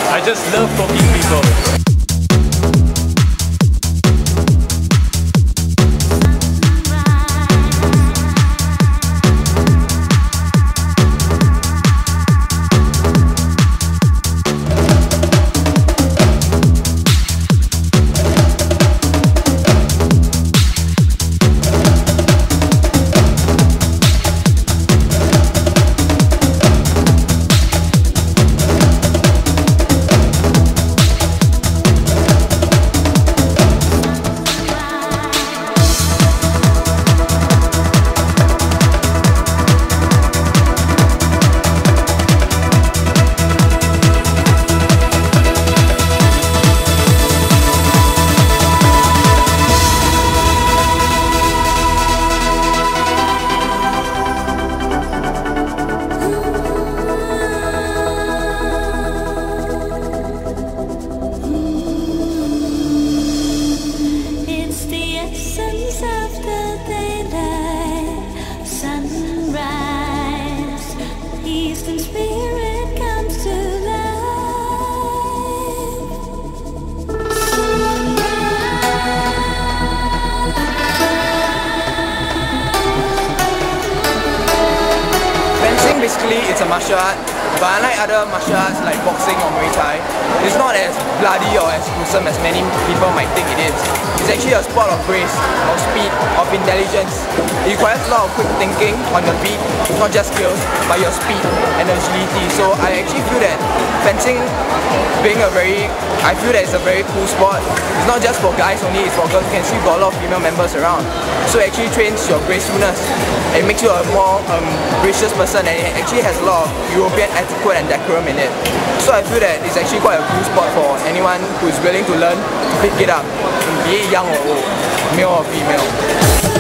I just love poking people. Basically, it's a martial art, but unlike other martial arts like boxing or Muay Thai, it's not as bloody or as gruesome as many people might think it is. It's actually a sport of grace, of speed, of intelligence. It requires a lot of quick thinking on your feet, not just skills, but your speed and agility. So I actually feel that fencing I feel that it's a very cool sport. It's not just for guys only, it's for girls. You can see got a lot of female members around. So it actually trains your gracefulness. It makes you a more gracious person, and it actually has a lot of European etiquette and decorum in it. So I feel that it's actually quite a cool sport for anyone who is willing to learn to pick it up, be it young or old, male or female.